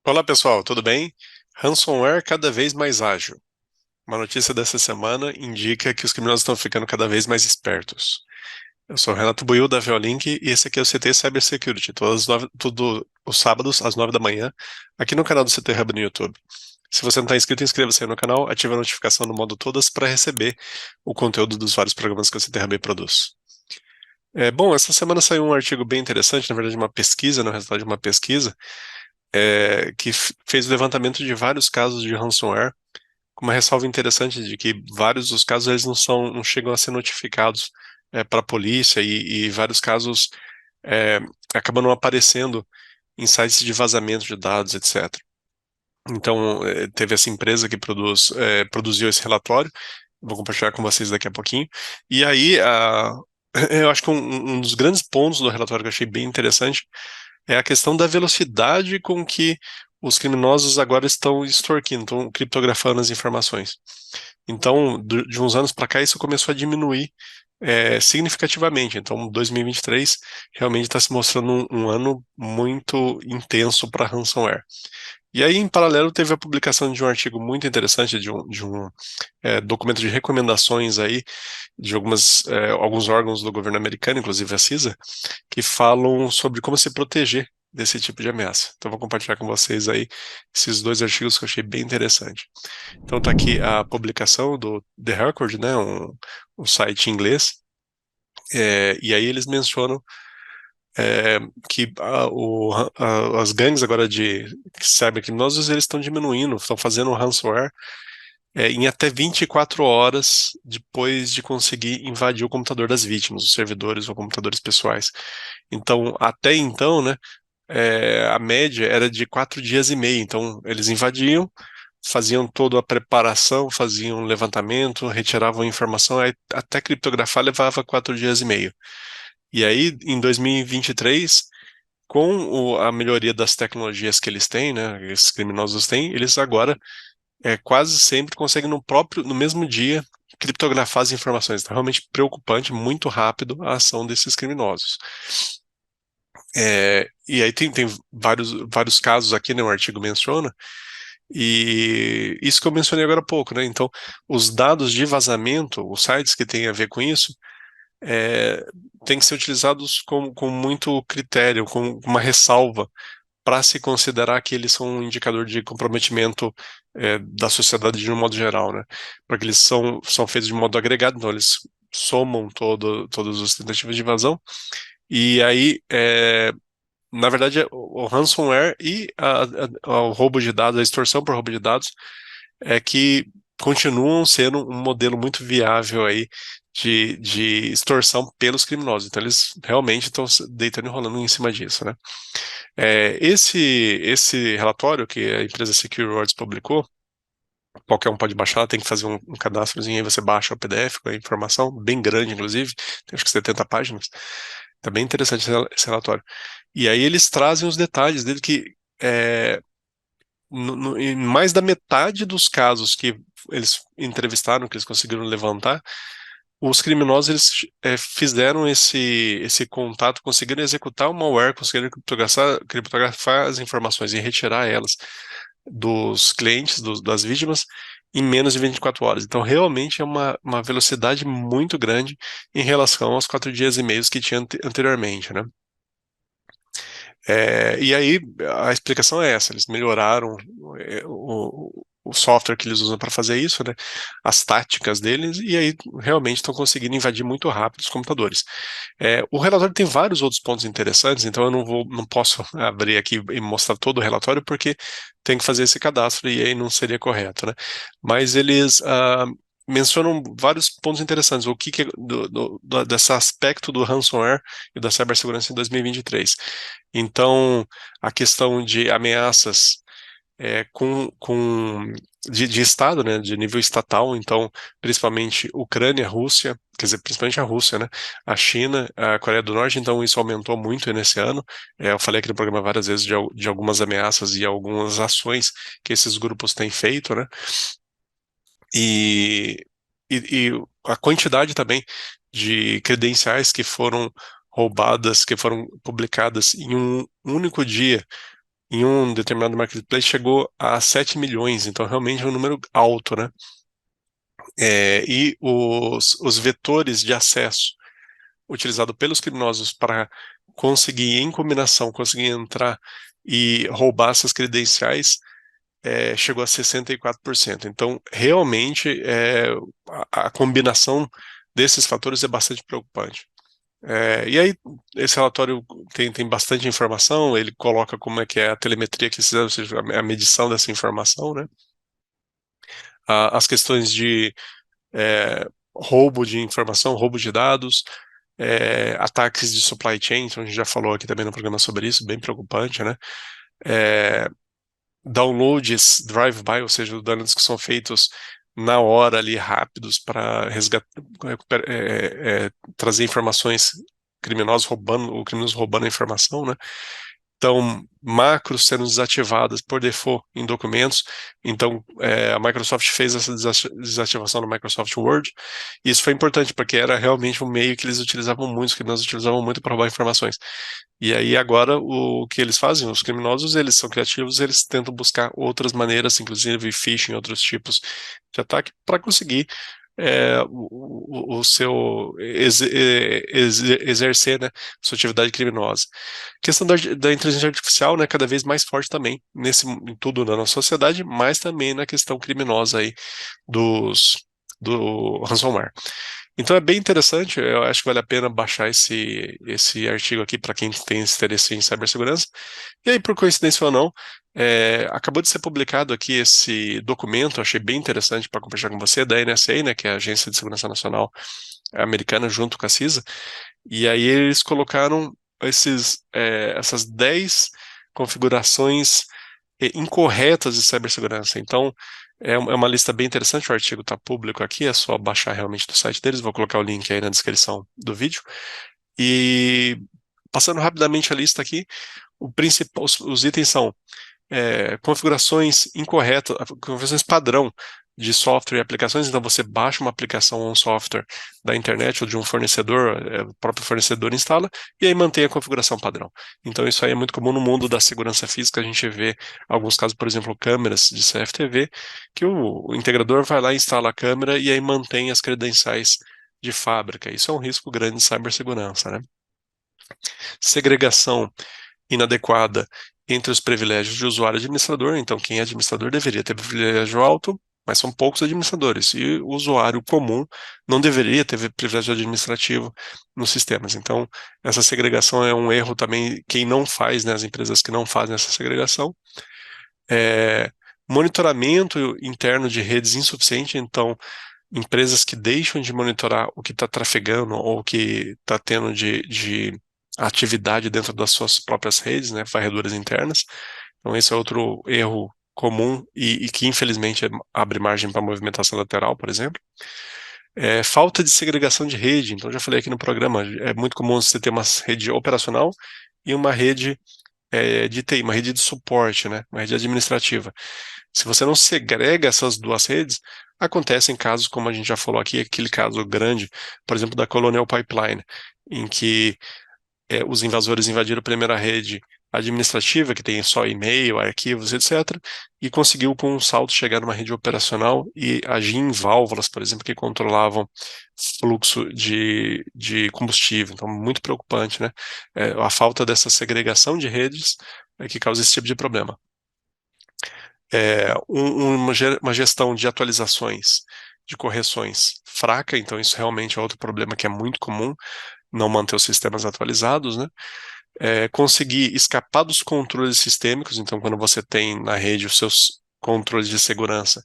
Olá pessoal, tudo bem? Ransomware cada vez mais ágil. Uma notícia dessa semana indica que os criminosos estão ficando cada vez mais espertos. Eu sou o Renato Buiu da Veolink e esse aqui é o CT Cybersecurity, todos os sábados às 9 da manhã, aqui no canal do CT Hub no YouTube. Se você não está inscrito, inscreva-se aí no canal, ative a notificação no modo todas para receber o conteúdo dos vários programas que o CT Hub produz. Bom, essa semana saiu um artigo bem interessante, na verdade uma pesquisa, no resultado de uma pesquisa, que fez o levantamento de vários casos de ransomware, com uma ressalva interessante de que vários dos casos eles não chegam a ser notificados para a polícia e vários casos é, acabam não aparecendo em sites de vazamento de dados, etc. Então, teve essa empresa que produziu esse relatório, vou compartilhar com vocês daqui a pouquinho. E aí, eu acho que um dos grandes pontos do relatório que eu achei bem interessante é a questão da velocidade com que os criminosos agora estão extorquindo, estão criptografando as informações. Então, de uns anos para cá, isso começou a diminuir significativamente. Então, 2023 realmente está se mostrando um ano muito intenso para ransomware. E aí, em paralelo, teve a publicação de um artigo muito interessante de um documento de recomendações aí de alguns órgãos do governo americano, inclusive a CISA, que falam sobre como se proteger desse tipo de ameaça. Então, vou compartilhar com vocês aí esses dois artigos que eu achei bem interessante. Então, está aqui a publicação do The Record, né, um site em inglês, e aí eles mencionam é, que as gangues agora de cybercriminosos eles estão diminuindo, estão fazendo ransomware em até 24 horas depois de conseguir invadir o computador das vítimas, os servidores ou computadores pessoais. Então, até então, né, a média era de 4 dias e meio. Então, eles invadiam, faziam toda a preparação, faziam um levantamento, retiravam informação, aí, até criptografar levava 4 dias e meio. E aí, em 2023, com a melhoria das tecnologias que eles têm, né, esses criminosos têm, eles agora quase sempre conseguem no mesmo dia, criptografar as informações. Então, é realmente preocupante, muito rápido a ação desses criminosos. E aí tem vários casos aqui, né, o artigo menciona, e isso que eu mencionei agora há pouco, né? Então, os dados de vazamento, os sites que têm a ver com isso, é, têm que ser utilizados com muito critério, com uma ressalva, para se considerar que eles são um indicador de comprometimento da sociedade de um modo geral, né? Porque eles são feitos de modo agregado, então eles somam todos os tentativas de invasão, e aí na verdade, o ransomware e o roubo de dados, a extorsão por roubo de dados, é que continuam sendo um modelo muito viável aí de extorsão pelos criminosos. Então, eles realmente estão se deitando e rolando em cima disso, né? Esse relatório que a empresa Secure Words publicou, qualquer um pode baixar, tem que fazer um cadastrozinho, aí você baixa o PDF com a informação, bem grande, inclusive, tem acho que 70 páginas. Tá bem interessante esse relatório. E aí eles trazem os detalhes dele que em mais da metade dos casos que eles entrevistaram, que eles conseguiram levantar, os criminosos eles fizeram esse contato, conseguiram executar o malware, conseguiram criptografar as informações e retirar elas dos clientes, das vítimas, em menos de 24 horas. Então, realmente é uma velocidade muito grande em relação aos 4 dias e meio que tinha anteriormente, né? E aí a explicação é essa: eles melhoraram o software que eles usam para fazer isso, né? As táticas deles, e aí realmente estão conseguindo invadir muito rápido os computadores. O relatório tem vários outros pontos interessantes, então eu não posso abrir aqui e mostrar todo o relatório porque tem que fazer esse cadastro e aí não seria correto, né? Mas eles mencionam vários pontos interessantes, o que é desse aspecto do ransomware e da cibersegurança em 2023. Então, a questão de ameaças de Estado, né, de nível estatal, então, principalmente Ucrânia, Rússia, quer dizer, principalmente a Rússia, né, a China, a Coreia do Norte, então isso aumentou muito nesse ano. Eu falei aqui no programa várias vezes de algumas ameaças e algumas ações que esses grupos têm feito, né, e, e a quantidade também de credenciais que foram roubadas, que foram publicadas em um único dia em um determinado marketplace chegou a 7 milhões, então realmente é um número alto, né? E os vetores de acesso utilizados pelos criminosos para conseguir, em combinação, conseguir entrar e roubar essas credenciais, chegou a 64%. Então, realmente, a combinação desses fatores é bastante preocupante. E aí, esse relatório tem bastante informação, ele coloca como é que é a telemetria que eles fizeram, ou seja, a medição dessa informação, né? As questões de roubo de informação, roubo de dados, ataques de supply chain, então a gente já falou aqui também no programa sobre isso, bem preocupante, né? É, downloads drive-by, ou seja, danos que são feitos na hora ali, rápidos, para trazer informações criminosos roubando, o criminoso roubando a informação, né? Então, macros sendo desativadas por default em documentos. Então, a Microsoft fez essa desativação no Microsoft Word. E isso foi importante, porque era realmente um meio que eles utilizavam muito, que nós utilizavam muito para roubar informações. E aí, agora, o que eles fazem? Os criminosos, eles são criativos, eles tentam buscar outras maneiras, inclusive phishing, outros tipos de ataque, para conseguir o seu exercer, né, sua atividade criminosa. A questão da inteligência artificial, né, cada vez mais forte também em tudo na nossa sociedade, mas também na questão criminosa aí do ransomware. Então é bem interessante, eu acho que vale a pena baixar esse artigo aqui para quem tem interesse em cibersegurança. E aí, por coincidência ou não, acabou de ser publicado aqui esse documento, achei bem interessante para compartilhar com você, da NSA, né, que é a Agência de Segurança Nacional Americana, junto com a CISA. E aí eles colocaram essas 10 configurações incorretas de cibersegurança. Então, é uma lista bem interessante, o artigo está público aqui, é só baixar realmente do site deles, vou colocar o link aí na descrição do vídeo. E passando rapidamente a lista aqui, os itens são configurações incorretas, configurações padrão de software e aplicações. Então, você baixa uma aplicação ou um software da internet ou de um fornecedor, o próprio fornecedor instala, e aí mantém a configuração padrão. Então, isso aí é muito comum no mundo da segurança física. A gente vê alguns casos, por exemplo, câmeras de CFTV, que o integrador vai lá e instala a câmera e aí mantém as credenciais de fábrica. Isso é um risco grande de cibersegurança, né? Segregação inadequada entre os privilégios de usuário e administrador. Então, quem é administrador deveria ter privilégio alto, mas são poucos administradores. E o usuário comum não deveria ter privilégio administrativo nos sistemas. Então, essa segregação é um erro também, quem não faz, né, as empresas que não fazem essa segregação. Monitoramento interno de redes insuficiente. Então, empresas que deixam de monitorar o que está trafegando ou o que está tendo de atividade dentro das suas próprias redes, né, varreduras internas. Então, esse é outro erro comum e que, infelizmente, abre margem para movimentação lateral, por exemplo. Falta de segregação de rede. Então, já falei aqui no programa, é muito comum você ter uma rede operacional e uma rede de TI, uma rede de suporte, né, uma rede administrativa. Se você não segrega essas duas redes, acontecem casos como a gente já falou aqui, aquele caso grande, por exemplo, da Colonial Pipeline, em que os invasores invadiram a primeira rede administrativa, que tem só e-mail, arquivos, etc., e conseguiu com um salto chegar numa rede operacional e agir em válvulas, por exemplo, que controlavam fluxo de combustível. Então, muito preocupante, né? A falta dessa segregação de redes é que causa esse tipo de problema. Uma gestão de atualizações, de correções fraca, então isso realmente é outro problema que é muito comum, não manter os sistemas atualizados, né? Conseguir escapar dos controles sistêmicos, então quando você tem na rede os seus controles de segurança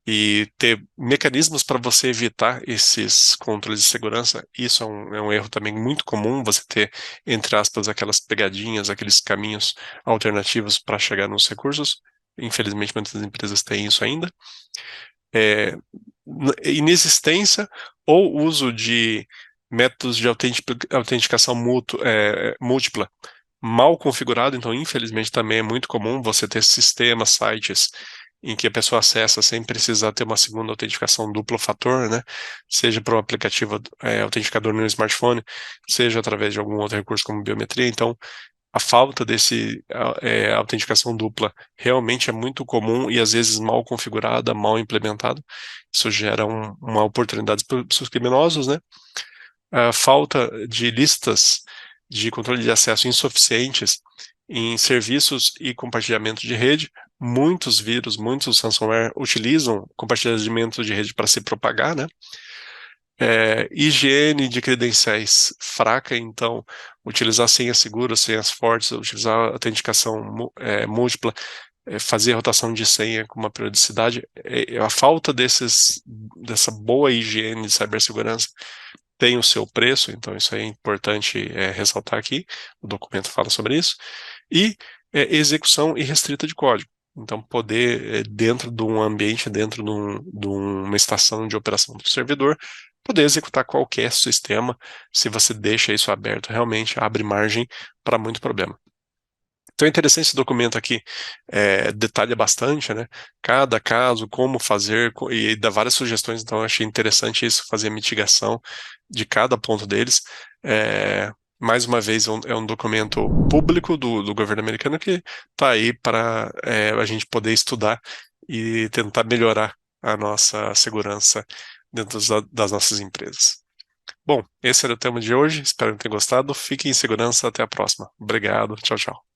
e ter mecanismos para você evitar esses controles de segurança, isso é um erro também muito comum, você ter, entre aspas, aquelas pegadinhas, aqueles caminhos alternativos para chegar nos recursos. Infelizmente, muitas empresas têm isso ainda. Inexistência ou uso de métodos de autenticação múltipla mal configurado, então infelizmente também é muito comum você ter sistemas, sites em que a pessoa acessa sem precisar ter uma segunda autenticação duplo fator, né? Seja para um aplicativo autenticador no smartphone, seja através de algum outro recurso como biometria. Então, A falta desse autenticação dupla realmente é muito comum e às vezes mal configurada, mal implementada. Isso gera uma oportunidade para os criminosos, né? A falta de listas de controle de acesso insuficientes em serviços e compartilhamento de rede. Muitos vírus, muitos ransomware utilizam compartilhamento de rede para se propagar, né? Higiene de credenciais fraca, então, utilizar senhas seguras, senhas fortes, utilizar autenticação múltipla, fazer rotação de senha com uma periodicidade, a falta dessa boa higiene de cibersegurança tem o seu preço, então isso é importante ressaltar aqui, o documento fala sobre isso, e execução irrestrita de código. Então, poder, dentro de um ambiente, dentro de uma estação de operação do servidor, poder executar qualquer sistema, se você deixa isso aberto, realmente abre margem para muito problema. Então é interessante esse documento aqui, detalha bastante, né? Cada caso, como fazer, e dá várias sugestões, então eu achei interessante isso, fazer a mitigação de cada ponto deles. Mais uma vez, é um documento público do governo americano que está aí para a gente poder estudar e tentar melhorar a nossa segurança dentro das nossas empresas. Bom, esse era o tema de hoje, espero que tenham gostado. Fiquem em segurança, até a próxima. Obrigado, tchau, tchau.